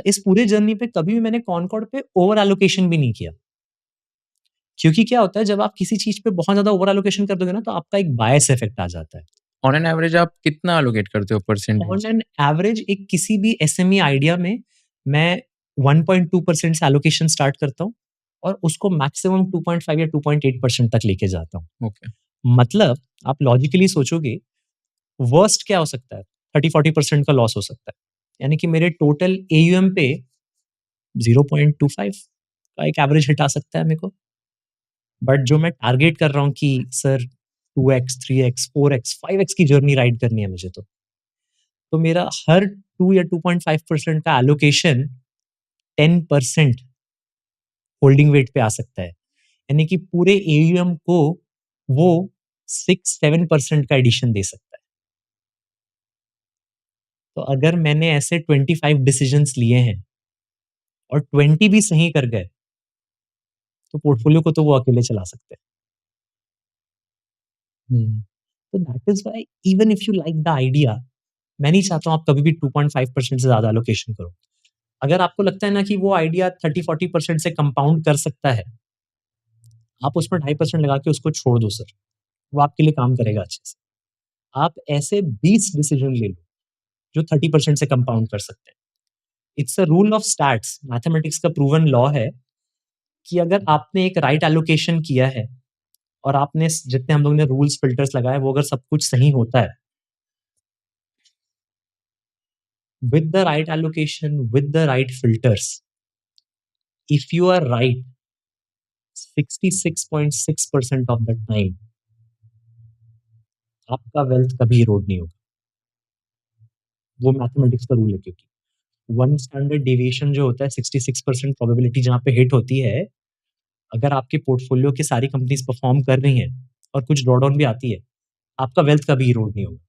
इस पूरे जर्नी पे कभी भी मैंने कॉनकॉर्ड पे ओवर एलोकेशन भी नहीं किया। क्योंकि क्या होता है जब आप किसी चीज़ पे बहुत ज़्यादा ओवर एलोकेशन कर दोगे ना तो आपका एक बायस इफेक्ट आ जाता है। ऑन एन एवरेज आप कितना एलोकेट करते हो ऑन परसेंटेज? एन एवरेज एक किसी भी एसएमई आइडिया में मैं 1.2% से एलोकेशन स्टार्ट करता हूँ और उसको मैक्सिमम 2.5 या 2.8% तक लेके जाता हूँ। ओके। मतलब आप लॉजिकली सोचोगे वर्स्ट क्या हो सकता है? 30-40% का लॉस हो सकता है। यानी कि मेरे टोटल एयूएम पे 0.25 का एक एवरेज हिट आ सकता है मेरे को। बट जो मैं टारगेट कर रहा हूँ कि sir 2x, 3x, 4x, 5x की जर्नी राइड करनी है मुझे तो मेरा हर 2 या 2.5% का एलोकेशन 10% होल्डिंग वेट पे आ सकता है। यानी कि पूरे एयूएम को वो 6-7% का एडिशन दे सकता है। तो अगर मैंने ऐसे 25 डिसीजंस लिए हैं और 20 भी सही कर गए, तो पोर्टफोलियो को तो वो अकेले चला सकते हैं। तो that is why even if you like the idea, मैं नहीं चाहता हूँ आप कभी भी 2.5% से ज़्यादा एलोकेशन करो। अगर आपको लगता है ना कि वो आइडिया 30-40% से कंपाउंड कर सकता है, आप उसमें 2.5% लगा के उसको छोड़ दो सर, वो आपके लिए काम करेगा अच्छे से। आप ऐसे 20 डिसीजन ले लो, जो 30% से कंपाउंड कर सकते हैं। It's a rule of stats, mathematics का प्रूवन लॉ है कि अगर आपने एक राइट एलोकेशन किया है और आपने जितने हम लोगों ने रूल्स फिल्टर्स लगाए वो अगर सब कुछ सही होता है, with the right allocation, with the right filters, if you are right 66.6% of the time, आपका वेल्थ कभी इरोड नहीं होगा। वो मैथमेटिक्स का रूल है क्योंकि वन स्टैंडर्ड डेविएशन जो होता है 66% प्रोबेबिलिटी जहाँ पे हिट होती है, अगर आपके पोर्टफोलियो की सारी कंपनीज परफॉर्म कर रही हैं और कुछ ड्रॉडाउन भी आती है, आपका वेल्थ कभी इरोड नहीं होगा।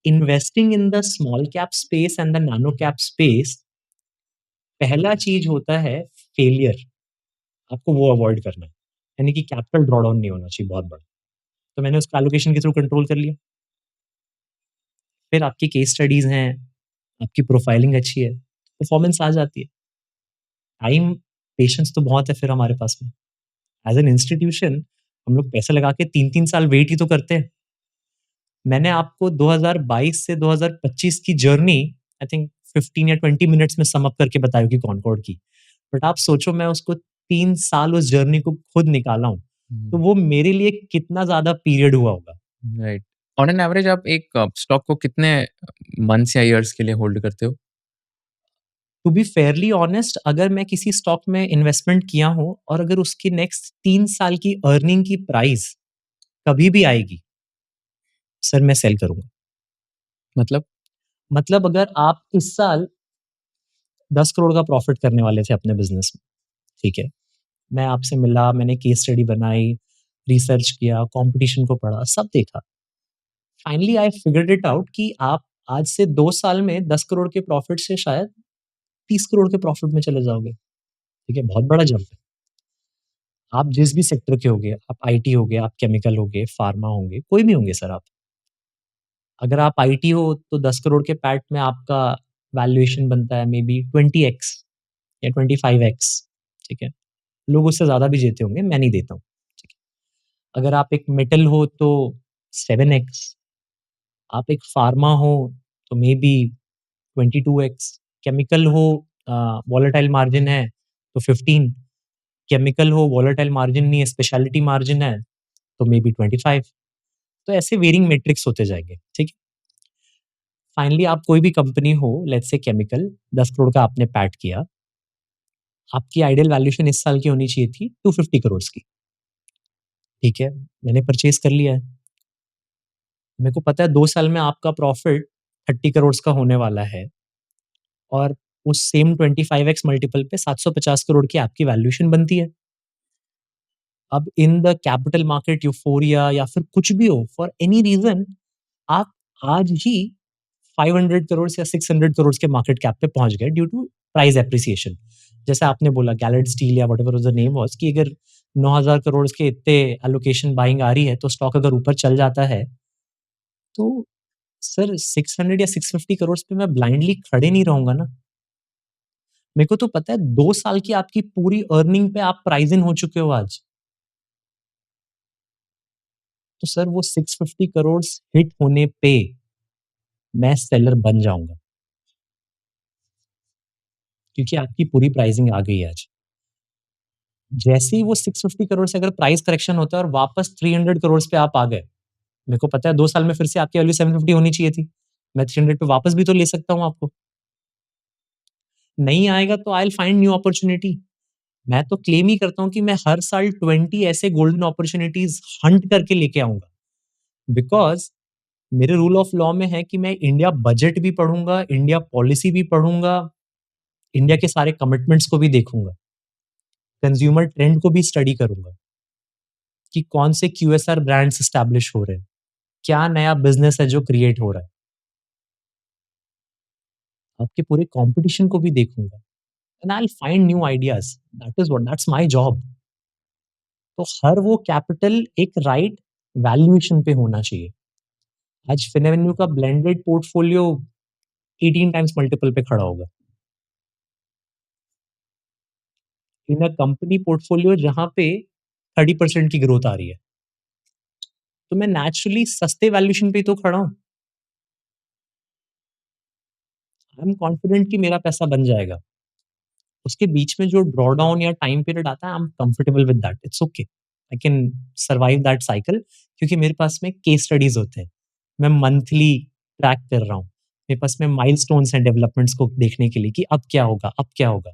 Investing in the small cap space and the nano cap space, पहला चीज होता है फेलियर, आपको वो अवॉइड करना है। यानी कि कैपिटल ड्रॉडाउन नहीं होना चाहिए बहुत बड़ा। तो मैंने उसको एलोकेशन के थ्रू कंट्रोल कर लिया। फिर आपकी केस स्टडीज़ हैं, आपकी प्रोफाइलिंग अच्छी है, परफॉर्मेंस आ जाती है। टाइम, पेशेंस तो बहुत है फिर हमारे पास में। एज़ एन इंस्टीट्यूशन हम लोग पैसे लगा के 3-3 साल वेट ही तो करते हैं। मैंने आपको 2022 से 2025 की जर्नी आई थिंक 15 या 20 मिनट्स में सम अप करके बताई होगी कॉनकॉर्ड की। बट आप सोचो मैं उसको 3 साल उस जर्नी को खुद निकाला हूँ, तो वो मेरे लिए कितना ज़्यादा पीरियड हुआ होगा। राइट। ऑन एन एवरेज आप एक स्टॉक को कितने मंथ्स या ईयर्स के लिए होल्ड करते हो? टू बी फेयरली ऑनेस्ट, अगर मैं किसी स्टॉक में इन्वेस्टमेंट किया हूँ और अगर उसकी नेक्स्ट 3 साल की अर्निंग की प्राइस कभी भी आएगी, सर मैं सेल करूँगा। मतलब? मतलब अगर आप इस साल 10 करोड़ का प्रॉफिट करने वाले थे अपने बिज़नेस में, ठीक है? मैं आपसे मिला, मैंने केस स्टडी बनाई, रिसर्च किया, कॉम्पिटिशन को पढ़ा, सब देखा। Finally I figured it out कि आप आज से 2 साल में 10 करोड़ के प्रॉफिट से शायद 30 करोड़ के प्रॉफिट में चले जाओगे, ठीक है? बहुत बड़ा जंप है। आप जिस भी सेक्टर के होंगे, आप आईटी होंगे, आप केमिकल होंगे, फार्मा होंगे, कोई भी होंगे सर आप। अगर आप आईटी हो तो 10 करोड़ के पैट में आपका वैल्यूएशन बनता है मे बी 20x या 25x, ठीक है? लोग उससे ज़्यादा भी देते होंगे, मैं नहीं देता हूँ, ठीक है? अगर आप एक मेटल हो तो 7x, आप एक फार्मा हो तो मे बी 22x, केमिकल हो वोलेटाइल मार्जिन है तो 15, केमिकल हो वोलेटाइल मार्जिन नहीं है, स्पेशलिटी मार्जिन है तो मे बी 25। तो ऐसे वेरिंग मैट्रिक्स होते जाएँगे, ठीक है? फाइनली आप कोई भी कंपनी हो, लेट्स से केमिकल, 10 करोड़ का आपने पैट किया, आपकी आइडियल वैल्यूएशन इस साल की होनी चाहिए थी 250 करोड़ की, ठीक है? मैंने परचेज़ कर लिया है। मेरे को पता है 2 साल में आपका प्रॉफिट 30 करोड़ का होने वाला है और उस सेम 25x मल्टीपल पे 750 करोड़ की आपकी वैल्यूएशन बनती है। अब in the capital market euphoria या फिर कुछ भी हो, फॉर एनी रीज़न आप आज ही 500 करोड़ या 600 करोड़ के मार्केट कैप पे पहुंच गए ड्यू टू प्राइस एप्रिसिएशन। जैसे आपने बोला गैलेड स्टील या व्हाटएवर द नेम वाज कि अगर 9000 करोड़ के इतने एलोकेशन बाइंग आ रही है तो स्टॉक अगर ऊपर चल जाता है तो सर 600 या 650 करोड़ पे मैं ब्लाइंडली खड़े नहीं रहूंगा ना। मेरे को तो पता है 2 साल की आपकी पूरी अर्निंग पे आप प्राइज़ इन हो चुके हो आज। तो सर वो 650 करोड़ हिट होने पे मैं सेलर बन जाऊँगा, क्योंकि आपकी पूरी प्राइसिंग आ गई है आज। जैसे ही वो 650 करोड़ से अगर प्राइस करेक्शन होता है और वापस 300 करोड़ पे आप आ गए, मेरे को पता है 2 साल में फिर से आपकी वैल्यू 750 होनी चाहिए थी। मैं 300 पे वापस भी तो ले सकता हूँ आपको। नहीं आएगा तो I will find new opportunity. मैं तो क्लेम ही करता हूँ कि मैं हर साल 20 ऐसे गोल्डन अपॉर्च्युनिटीज़ हंट करके लेके आऊँगा। बिकॉज़ मेरे रूल ऑफ लॉ में है कि मैं इंडिया बजट भी पढ़ूँगा, इंडिया पॉलिसी भी पढ़ूँगा, इंडिया के सारे कमिटमेंट्स को भी देखूँगा, कंज्यूमर ट्रेंड को भी स्टडी करूँगा कि कौन से क्यूएसआर ब्रांड्स एस्टैब्लिश हो रहे हैं, क्या नया बिज़नेस है जो क्रिएट हो रहा है। आपके पूरे कॉम्पिटिशन को भी देखूँगा and I will find new ideas. That's my job. तो हर वो कैपिटल एक राइट वैल्यूएशन पे होना चाहिए। आज फिनवेन्यू का ब्लेंडेड पोर्टफोलियो 18 टाइम्स मल्टीपल पे खड़ा होगा। इन अ कंपनी पोर्टफोलियो जहाँ पे 30% की ग्रोथ आ रही है। तो मैं नेचुरली सस्ते वैल्यूएशन पे ही तो खड़ा हूँ। आई एम कॉन्फिडेंट कि मेरा पैसा बन जाएगा। उसके बीच में जो ड्रॉडाउन या टाइम पीरियड आता है, I am comfortable with that. It's okay. I can survive that cycle, क्योंकि मेरे पास में केस स्टडीज़ होते हैं। मैं मंथली ट्रैक कर रहा हूँ। मेरे पास में माइलस्टोन्स हैं डेवलपमेंट्स को देखने के लिए कि अब क्या होगा, अब क्या होगा?